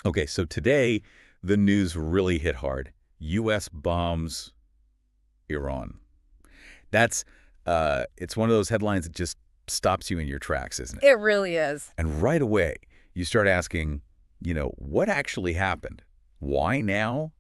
Okay, so today the news really hit hard. U.S. bombs Iran. That's it's one of those headlines that just stops you in your tracks, isn't it? It really is. And right away, you start asking, what actually happened? Why now?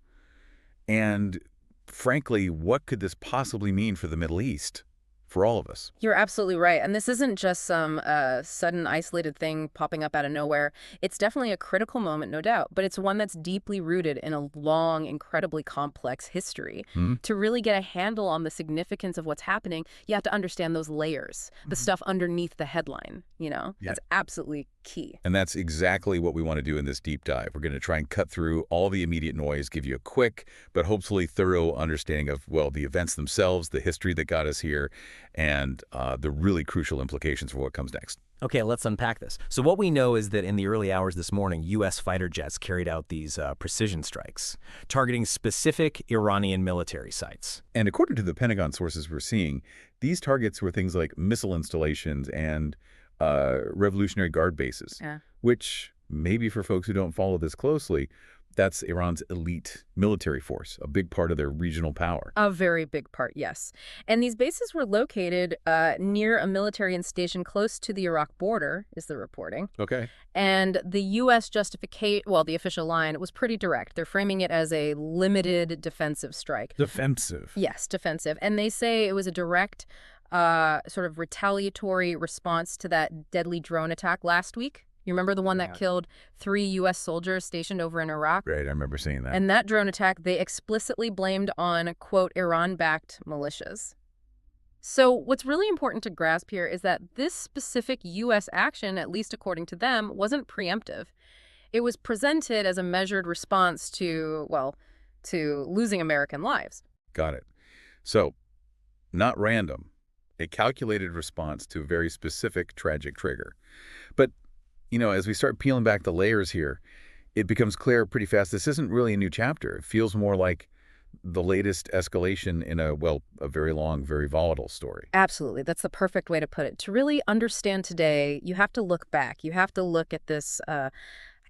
And frankly, what could this possibly mean for the Middle East, for all of us? You're absolutely right. And this isn't just some sudden isolated thing popping up out of nowhere. It's definitely a critical moment, no doubt, but it's one that's deeply rooted in a long, incredibly complex history. Hmm? To really get a handle on the significance of what's happening, you have to understand those layers, the stuff underneath the headline, Yeah. That's absolutely key. And that's exactly what we want to do in this deep dive. We're going to try and cut through all the immediate noise, give you a quick but hopefully thorough understanding of, well, the events themselves, the history that got us here, and the really crucial implications for what comes next. Okay, let's unpack this. So what we know is that in the early hours this morning, U.S. fighter jets carried out these precision strikes, targeting specific Iranian military sites. And according to the Pentagon sources we're seeing, these targets were things like missile installations and Revolutionary Guard bases, Yeah. which maybe for folks who don't follow this closely, that's Iran's elite military force, a big part of their regional power. A very big part, yes. And these bases were located near a military installation close to the Iraq border, is the reporting. Okay. And the U.S. the official line was pretty direct. They're framing it as a limited defensive strike. Defensive. Yes, defensive. And they say it was a direct sort of retaliatory response to that deadly drone attack last week. You remember the one that killed 3 U.S. soldiers stationed over in Iraq? Right, I remember seeing that. And that drone attack, they explicitly blamed on, quote, Iran-backed militias. So what's really important to grasp here is that this specific U.S. action, at least according to them, wasn't preemptive. It was presented as a measured response to, well, to losing American lives. Got it. So, not random. A calculated response to a very specific tragic trigger. But as we start peeling back the layers here, it becomes clear pretty fast this isn't really a new chapter. It feels more like the latest escalation in a very long, very volatile story. Absolutely. That's the perfect way to put it. To really understand today, you have to look back. You have to look at this, I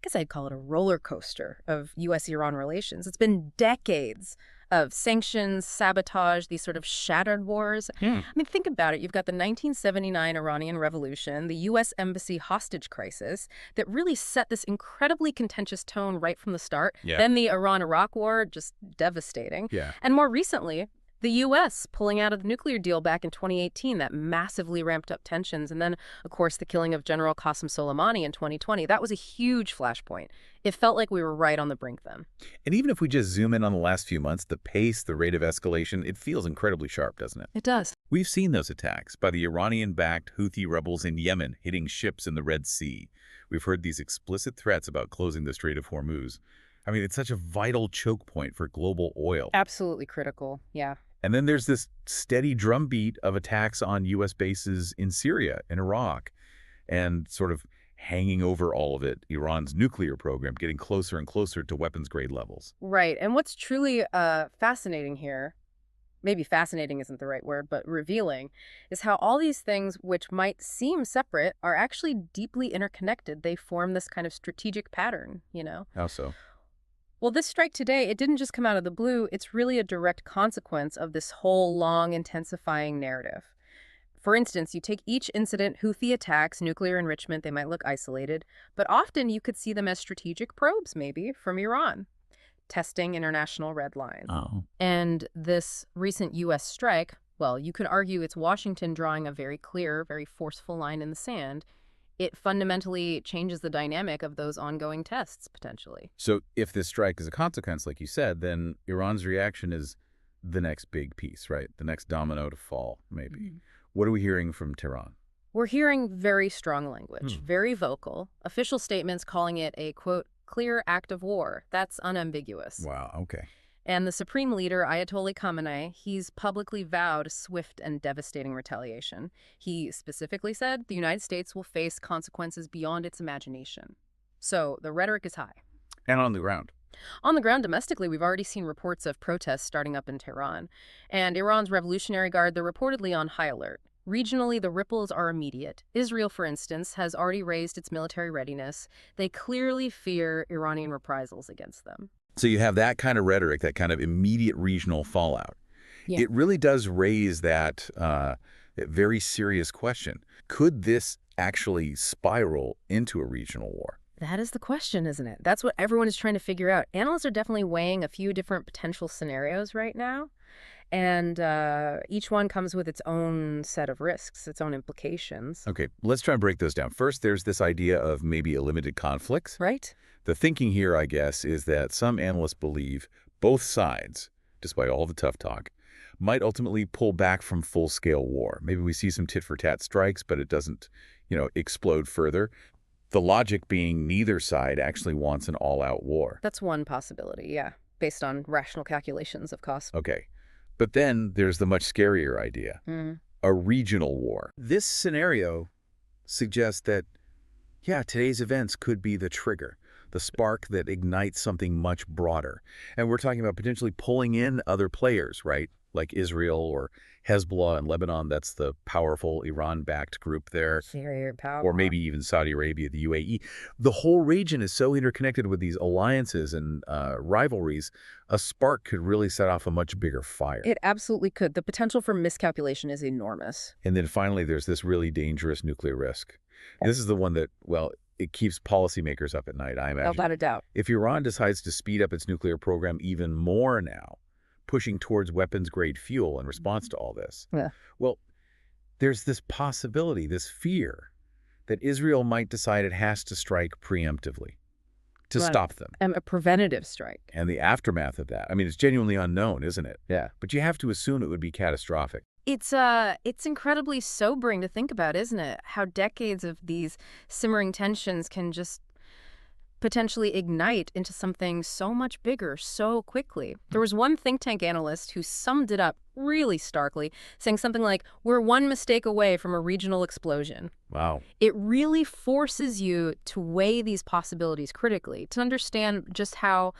guess I'd call it a roller coaster of U.S.-Iran relations. It's been decades of sanctions, sabotage, these sort of shattered wars. I mean, think about it. You've got the 1979 Iranian Revolution, the U.S. Embassy hostage crisis that really set this incredibly contentious tone right from the start. Yeah. Then the Iran-Iraq war, just devastating. Yeah. And more recently, the U.S. pulling out of the nuclear deal back in 2018, that massively ramped up tensions. And then, of course, the killing of General Qasem Soleimani in 2020. That was a huge flashpoint. It felt like we were right on the brink then. And even if we just zoom in on the last few months, the pace, the rate of escalation, it feels incredibly sharp, doesn't it? It does. We've seen those attacks by the Iranian-backed Houthi rebels in Yemen hitting ships in the Red Sea. We've heard these explicit threats about closing the Strait of Hormuz. I mean, it's such a vital choke point for global oil. Absolutely critical, yeah. And then there's this steady drumbeat of attacks on U.S. bases in Syria and Iraq, and sort of hanging over all of it, Iran's nuclear program getting closer and closer to weapons-grade levels. Right. And what's truly fascinating here, maybe fascinating isn't the right word, but revealing, is how all these things, which might seem separate, are actually deeply interconnected. They form this kind of strategic pattern, How so? Well, this strike today, it didn't just come out of the blue. It's really a direct consequence of this whole long intensifying narrative. For instance, you take each incident, Houthi attacks, nuclear enrichment, they might look isolated, but often you could see them as strategic probes, maybe, from Iran, testing international red lines. Oh. And this recent U.S. strike, well, you could argue it's Washington drawing a very clear, very forceful line in the sand. It fundamentally changes the dynamic of those ongoing tests, potentially. So if this strike is a consequence, like you said, then Iran's reaction is the next big piece, right? The next domino to fall, maybe. Mm-hmm. What are we hearing from Tehran? We're hearing very strong language, very vocal, official statements calling it a, quote, clear act of war. That's unambiguous. Wow, okay. And the supreme leader, Ayatollah Khamenei, he's publicly vowed swift and devastating retaliation. He specifically said the United States will face consequences beyond its imagination. So the rhetoric is high. And on the ground? On the ground domestically, we've already seen reports of protests starting up in Tehran. And Iran's Revolutionary Guard, they're reportedly on high alert. Regionally, the ripples are immediate. Israel, for instance, has already raised its military readiness. They clearly fear Iranian reprisals against them. So you have that kind of rhetoric, that kind of immediate regional fallout. Yeah. It really does raise that very serious question. Could this actually spiral into a regional war? That is the question, isn't it? That's what everyone is trying to figure out. Analysts are definitely weighing a few different potential scenarios right now. And each one comes with its own set of risks, its own implications. Okay, let's try and break those down. First, there's this idea of maybe a limited conflict. Right? The thinking here, I guess, is that some analysts believe both sides, despite all the tough talk, might ultimately pull back from full-scale war. Maybe we see some tit-for-tat strikes, but it doesn't, explode further. The logic being neither side actually wants an all-out war. That's one possibility, yeah, based on rational calculations of cost. Okay. But then there's the much scarier idea, a regional war. This scenario suggests that, yeah, today's events could be the trigger, the spark that ignites something much broader. And we're talking about potentially pulling in other players, right? Like Israel or Hezbollah in Lebanon, that's the powerful Iran-backed group there. Very powerful. Or maybe even Saudi Arabia, the UAE. The whole region is so interconnected with these alliances and rivalries, a spark could really set off a much bigger fire. It absolutely could. The potential for miscalculation is enormous. And then finally, there's this really dangerous nuclear risk. This is the one that, well, it keeps policymakers up at night, I imagine. Without a doubt. If Iran decides to speed up its nuclear program even more now, pushing towards weapons-grade fuel in response to all this, well, there's this possibility, this fear, that Israel might decide it has to strike preemptively to stop them. A preventative strike. And the aftermath of that, I mean, it's genuinely unknown, isn't it? Yeah. But you have to assume it would be catastrophic. It's incredibly sobering to think about, isn't it? How decades of these simmering tensions can just potentially ignite into something so much bigger so quickly. There was one think tank analyst who summed it up really starkly, saying something like, "We're one mistake away from a regional explosion." Wow. It really forces you to weigh these possibilities critically, to understand just how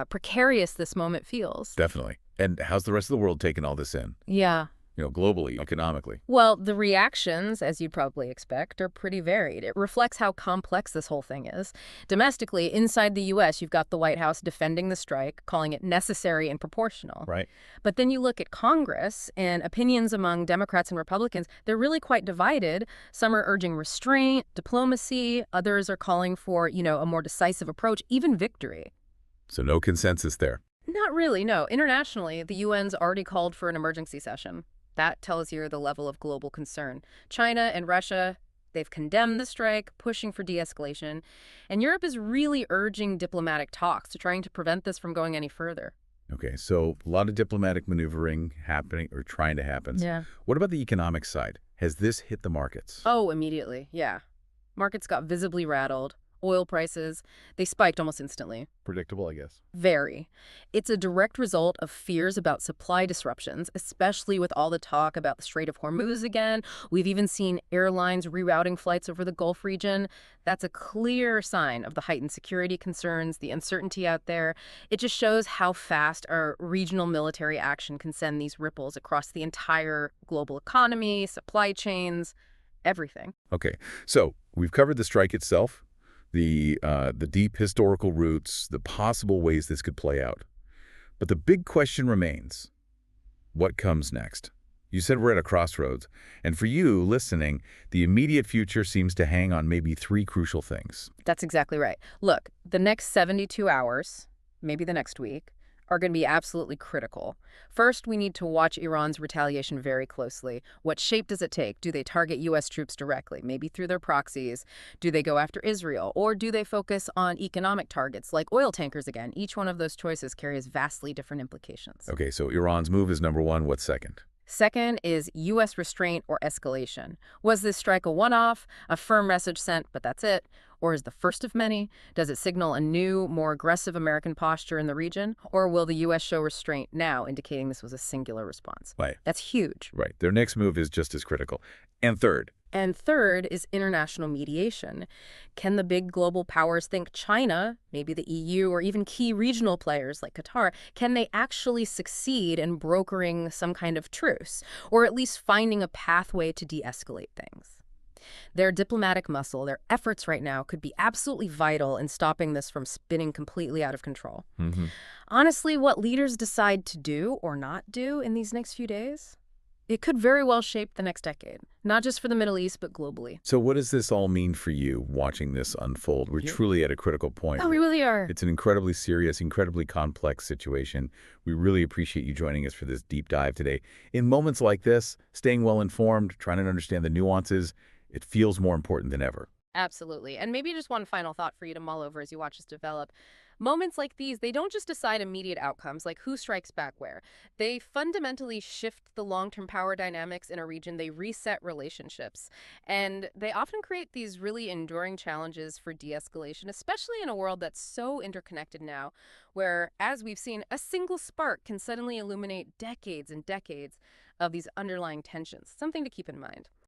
precarious this moment feels. Definitely. And how's the rest of the world taking all this in? Yeah. Globally, economically. Well, the reactions, as you'd probably expect, are pretty varied. It reflects how complex this whole thing is. Domestically, inside the U.S., you've got the White House defending the strike, calling it necessary and proportional. Right. But then you look at Congress, and opinions among Democrats and Republicans, they're really quite divided. Some are urging restraint, diplomacy. Others are calling for, a more decisive approach, even victory. So no consensus there. Not really, no. Internationally, the UN's already called for an emergency session. That tells you the level of global concern. China and Russia, they've condemned the strike, pushing for de-escalation. And Europe is really urging diplomatic talks to trying to prevent this from going any further. Okay, so a lot of diplomatic maneuvering happening or trying to happen. Yeah. What about the economic side? Has this hit the markets? Oh, immediately, yeah. Markets got visibly rattled. Oil prices, they spiked almost instantly. Predictable, I guess. Very. It's a direct result of fears about supply disruptions, especially with all the talk about the Strait of Hormuz again. We've even seen airlines rerouting flights over the Gulf region. That's a clear sign of the heightened security concerns, the uncertainty out there. It just shows how fast our regional military action can send these ripples across the entire global economy, supply chains, everything. Okay, so we've covered the strike itself, the deep historical roots, the possible ways this could play out. But the big question remains, what comes next? You said we're at a crossroads, and for you, listening, the immediate future seems to hang on maybe three crucial things. That's exactly right. Look, the next 72 hours, maybe the next week, are going to be absolutely critical. First, we need to watch Iran's retaliation very closely. What shape does it take? Do they target U.S. troops directly, maybe through their proxies? Do they go after Israel? Or do they focus on economic targets like oil tankers again? Each one of those choices carries vastly different implications. Okay, so Iran's move is number one. What's second? Second is U.S. restraint or escalation. Was this strike a one-off, a firm message sent, but that's it? Or is the first of many? Does it signal a new, more aggressive American posture in the region? Or will the U.S. show restraint now, indicating this was a singular response? Right. That's huge. Right. Their next move is just as critical. And third, And third is international mediation. Can the big global powers think China, maybe the EU, or even key regional players like Qatar, can they actually succeed in brokering some kind of truce, or at least finding a pathway to de-escalate things? Their diplomatic muscle, their efforts right now could be absolutely vital in stopping this from spinning completely out of control. Hmm. Honestly, what leaders decide to do or not do in these next few days, it could very well shape the next decade, not just for the Middle East, but globally. So what does this all mean for you watching this unfold? We're Yeah. truly at a critical point. Oh, we really are. It's an incredibly serious, incredibly complex situation. We really appreciate you joining us for this deep dive today. In moments like this, staying well informed, trying to understand the nuances, it feels more important than ever. Absolutely. And maybe just one final thought for you to mull over as you watch this develop. Moments like these, they don't just decide immediate outcomes, like who strikes back where. They fundamentally shift the long-term power dynamics in a region. They reset relationships. And they often create these really enduring challenges for de-escalation, especially in a world that's so interconnected now, where, as we've seen, a single spark can suddenly illuminate decades and decades of these underlying tensions. Something to keep in mind.